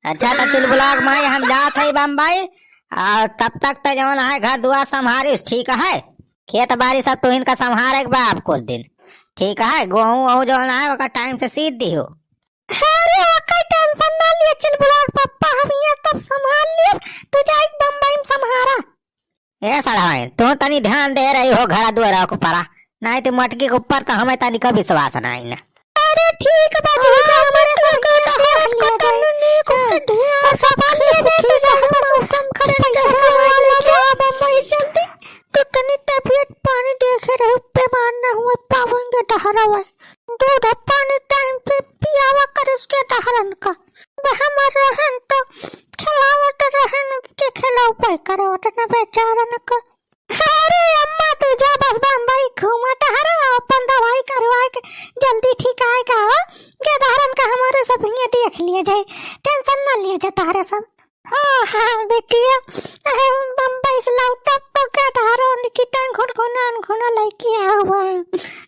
अच्छा तो चुलबुलाक माई हम जात है बम्बई। तब तक तो जौन है घर दुआ संभारिश, ठीक है। खेत बाड़ी सब तो इनका संभारे के बाप कुछ दिन, ठीक है। गेहूं वहूं जौन है वका टाइम से सीध दी हो। अरे वका टेंशन ना लिए चुलबुलाक पप्पा, हम ये तब संभाल लिए, तू जाए बम्बई में संभारा। ए सड़ाई तू तनी ध्यान दे रही हो घर दुआरा के ऊपर, नहीं तो मटकी के ऊपर तो हमें तनी का विश्वास नहीं ना। अरे ठीक है बाबू, हमारे सब का सब संभाल लिया जाए तो जा हम कम करे बम्बई जल्दी। तो तनी तबीयत पानी देखे रहे पे मानना हुआ पावेंगे डहरा हुआ दूध पानी टाइम पे पियावा कर उसके डहरन का हमार रहन तो खिलावट रहन के खिलाओ पे करवट न बेचारा न कर। अरे अम्मा तू जा बस बम्बई घूमा टहरा, अपन दवाई करवा के जल्दी ठीक आएगा। के डहरन का हमारे सब ये देख लिया जाए, टेंशन ना लिया जाए तारे सब। हाँ बेटिया बम्बई से लौटा तो क्या डहरो की टांग घुना लेके आया हुआ है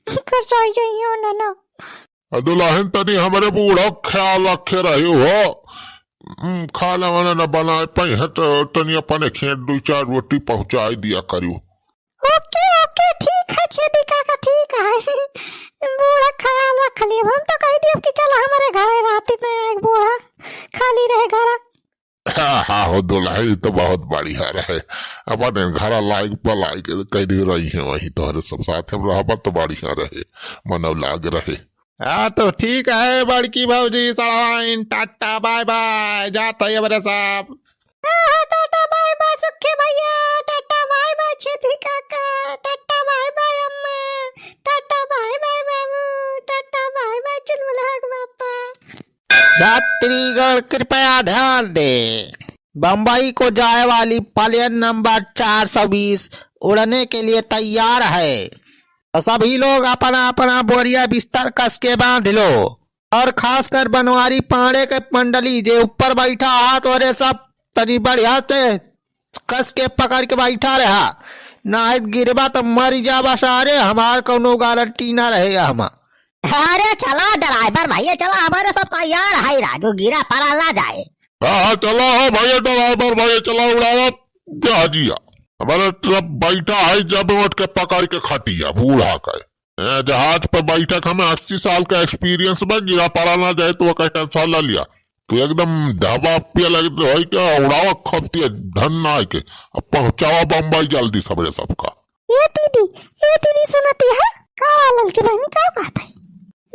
कुछ हो जाइयो ना दुल्हन तनी हमारे बूढ़ा ख्याल रखे रही हो। खाना वाना न बनाए पाई है तो तनी अपने खेत 2-4 रोटी पहुंचाई दिया करियो। ओके ओके ठीक है छेदी काका ठीक है। बूढ़ा ख्याल रख लिया, हम तो कह दिया कि चल हमारे घर रात में एक बूढ़ा खाली रहे घर। हाँ हो दुल्हन तो बहुत बढ़िया रहे, अपने घर लायक पलाई कह रही है वही तो सब साथ में रहा तो बढ़िया रहे, मनव लाग रहे। हाँ तो ठीक है बड़की भाजी सड़ाइन टाटा बाय बाय, जाता है बड़े साहब। टाटा बाय बाय सुखे भैया, टाटा बाय बाय छेदी काका, टाटा बाय बाय अम्मा, टाटा बाय बाय बाबू, टाटा बाय बाय चुलबुलाक पापा। यात्रीगण कृपया ध्यान दे, बम्बई को जाए वाली प्लेन नंबर 420 उड़ने के लिए तैयार है। तो सभी लोग अपना अपना बोरिया बिस्तर कस के बांध लो, और खासकर बनवारी पाड़े के मंडली जे ऊपर बैठा हाथ और सब तनी बढ़िया से कस के पकड़ के बैठा रहा, ना गिरबा तो मर जाबा सारे, हमार कोनो गारंटी ना रहे हम। अरे चला ड्राइवर भैया चला, हमारे सब तैयार है, राजू गिरा पड़ा ना जाए। हाँ चला है भैया ड्राइवर भैया, चला उड़ावा जहाजिया हमारे ट्रक बैठा है जब उठ के पकड़ के खटिया बूढ़ा का जहाज पर बैठक हमें 80 साल का एक्सपीरियंस में गिरा पड़ा ना जाए तो वह टेंशन ला लिया तो एकदम ढाबा पिया लगे तो क्या उड़ावा खपती धन ना के अब पहुंचावा बम्बई जल्दी सबरे सबका। ये दीदी सुनती है का ललकी बहन का बात है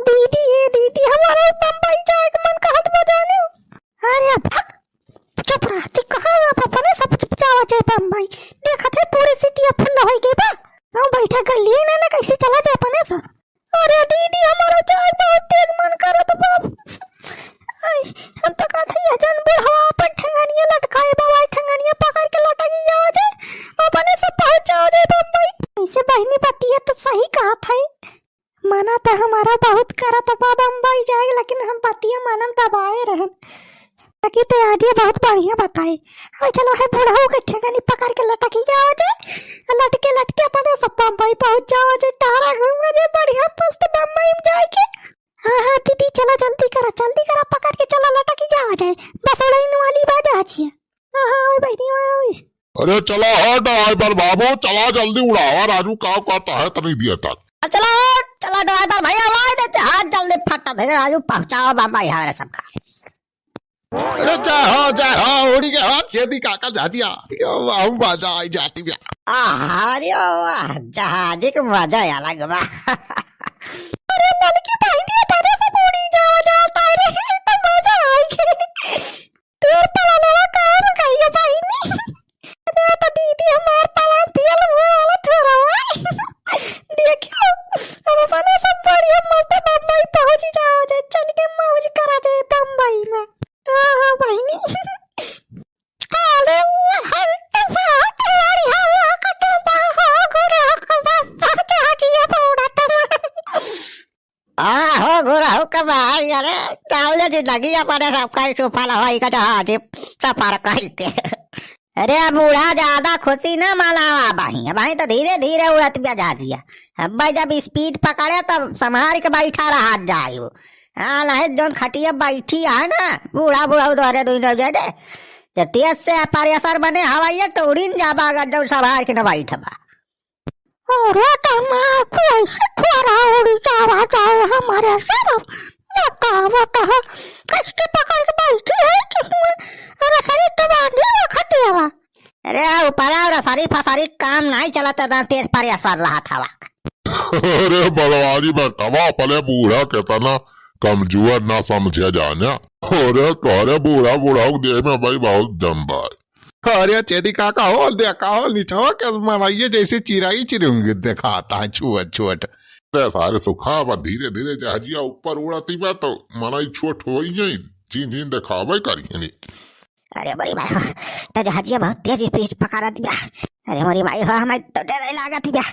दीदी, ये दीदी हमारा बम्बई जाए का मन कहत बजाने। अरे भक चुप रहती कहाँ पापा ने सब चुप जावा जाए बम्बई, देखा थे पूरी सिटी फुल हो गई बा, हम बैठा गली ना कैसे चला जाए अपने सब। अरे दीदी हमारा जाए बहुत तेज मन करे तो बाप, हम तो कहते हैं जन बुढ़वा पर ठंगानिया लटकाए बाबा, ठंगानिया पकड़ के लटकी जावा जाए अपने सब पहुंच जाओ जाए बम्बई। ऐसे बहनी पति है तो सही कहा था, माना तो हमारा बहुत करा तो बम्बई जाएगा, लेकिन हम पतिया मानम दबाए रहे ताकि तो आदिया बहुत बढ़िया बताए। हाँ चलो है बूढ़ा के ठेकानी पकड़ के लटकी जाओ जाए, लटके अपने सब बम्बई पहुंच जाओ जाए, तारा घूम जाए बढ़िया मस्त बम्बई में जाके। हाँ दीदी चलो जल्दी करा पकड़ के चलो लटकी जाओ जाए, बस उड़ाइन वाली बात आछिए। हाँ बहनी अरे चला है ड्राइवर बाबू, चला जल्दी उड़ावा, राजू का कहता है तनी दिया तक। चलो ड्राइवर भैया आवाज देते हाथ जल्दी फटा धरे राजू पहुंचाओ बम्बई हमारे सबका। अरे जय हो उड़ी के हाथ छेदी काका जाजिया हम बाजा आई जाती भी। अरे वाह जहाज के मजा अलग बा। अरे लड़की बहनी तारे से उड़ी जाओ तारे तो मजा आएगी, तेर पलाला कान कहियो बहनी। अरे तो दीदी हमार पलान पियल वाला थोड़ा देखियो अब अपने सब बढ़िया मस्त बम्बई पहुंच जाओ जाए, चल के मौज करा जाए बम्बई में। हाँ बहनी अरे हर बात हमारी हवा कटो बाहो गुरा कबा चाचिया पूरा तुम हो गुरा हो कबा यार टावले जी लगी अपने सब का सोफा हवाई का जहाज सफर करके। अरे बूढ़ा ज्यादा खुशी ना मनावा भाई तो धीरे धीरे उड़त भी जहाजिया, अब भाई जब स्पीड पकड़े तब संभाल के बैठा रहा जाए, हाँ नहीं जोन खटिया बैठी है ना बूढ़ा बूढ़ा उधरे दुई जाने जब तेज से पारियासर बने हवाई तो उड़ीन जाबा अगर जब सवार के न बैठबा अरे तमा कैसे थोड़ा उड़ी जावा जाओ हमारे सब बता कैसे पकड़ के बैठी है कि अरे सारी तो बांधी वो खटिया अरे ऊपर और सारी फसारी काम नहीं चलाता था तेज पारियासर रहा था अरे बलवारी बेटवा पले बूढ़ा कहता ना कमजोर ना समझे जाना। अरे तोरे बूढ़ा बूढ़ा दे में भाई बहुत दम भाई। अरे चेदी काका हो देखा हो निचवा के मराइये जैसे चिराई चिरूंगी दिखाता है छुअट छुअट। सारे सुखा बा धीरे धीरे जहाजिया ऊपर उड़ती बा तो मनाई छोट हो ही चीन चीन दिखावे करिए नहीं। अरे बड़ी भाई तो जहाजिया बहुत तेज स्पीड पका रही बा। अरे मोरी भाई हो हमें तो डर लगा थी बा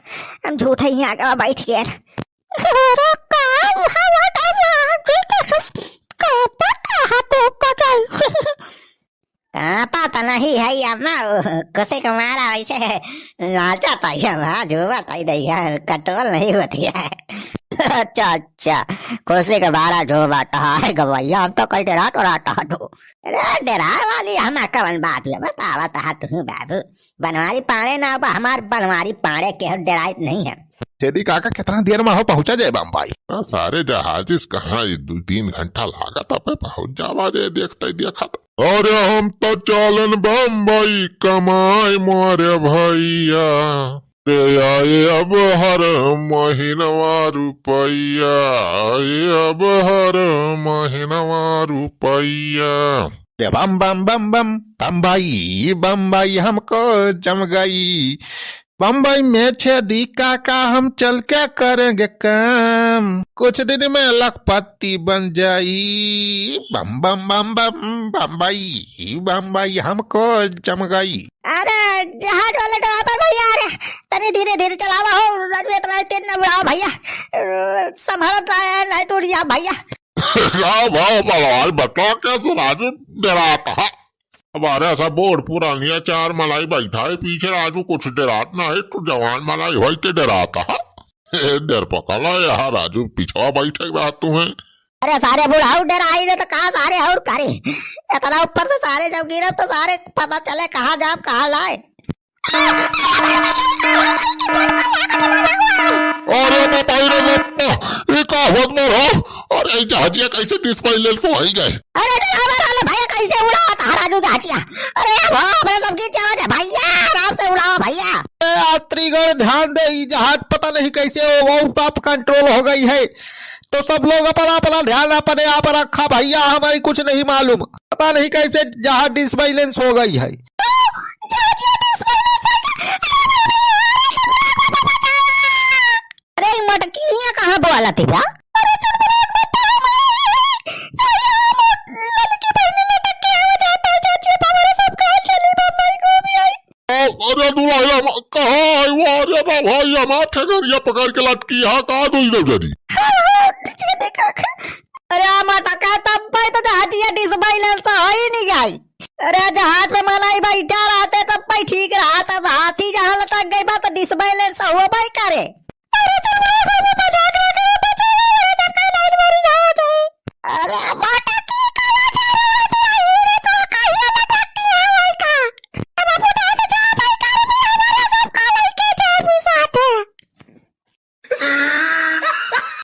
हम झूठे ही आगे बैठ गए। अरे काम हवा डाला ठीक है सब का पता तो कटाई पता नहीं है अम्मा कैसे कमारा वैसे लाचाता है जो बताई दई है कंट्रोल नहीं होती है। अच्छा अच्छा कुर्सी के बारा जो बाटा है गवैया हम तो कई डरा तो डरा वाली हम कवन बात है बतावा ता तू बाबू बनवारी पाड़े ना हमार बनवारी पाड़े के डराई नहीं है। चेदी काका कितना देर में हो पहुंचा जाए बम्बई? सारे जहाजिस कहाँ 2-3 घंटा लागत पे पहुंच जावा जे देखते देखा और हम तो चलन बम्बई कमाए मारे भैया रे आए अब हर महीनवा रुपया अब हर महीनवा रुपया। रे बम बम बम बम बम्बई बम्बई हमको जम गई। बम्बई में छेदी काका हम चल क्या करेंगे काम कुछ दिन में लखपति बन जाई। बम बम बम बम बम्बई बम्बई हमको जम गई। अरे जहाज वाले ड्राइवर भैया अरे तनी धीरे धीरे चलावा हो रनवे इतना तेज न बढ़ाओ भैया संभालो नहीं तो जा भैया। भाव बलवाल बता कैसे राजू डराता है हमारे ऐसा बोर्ड पुरानी 4 मलाई बैठा है पीछे राजू कुछ डरात ना है तो जवान मलाई वही के डराता है डर पकड़ा यहाँ राजू पिछवा बैठे बात तू है। अरे सारे बुढ़ाऊ डराई ने तो कहा सारे और करे इतना ऊपर से सारे जब गिरे तो सारे पता चले कहाँ जाब कहाँ लाए। अरे बताई रे बप्पा ये कहावत में रहो और ये जहाजिया कैसे डिस्प्ले से वही गए। अरे ड्राइवर वाले भैया कैसे उड़ावा था राजू जहाजिया अरे वाह सबकी चावल भैया आराम से उड़ाओ भैया। यात्रीगण ध्यान दे जहाज पता नहीं कैसे वो टॉप कंट्रोल हो गई है तो सब लोग अपना अपना ध्यान अपने आप रखा भैया हमारी कुछ नहीं मालूम पता नहीं कैसे जहाज डिसबैलेंस हो गई है। अरे मटकी कहाँ बोला थी बा? अरे दुआया कहाँ वो अरे भाई माथे गरिया पकड़ के लटकी है कहाँ दुई जरी। अरे माता का तब भाई तो जहाजिया डिसबैलेंस हो ही नहीं गई। अरे जहाज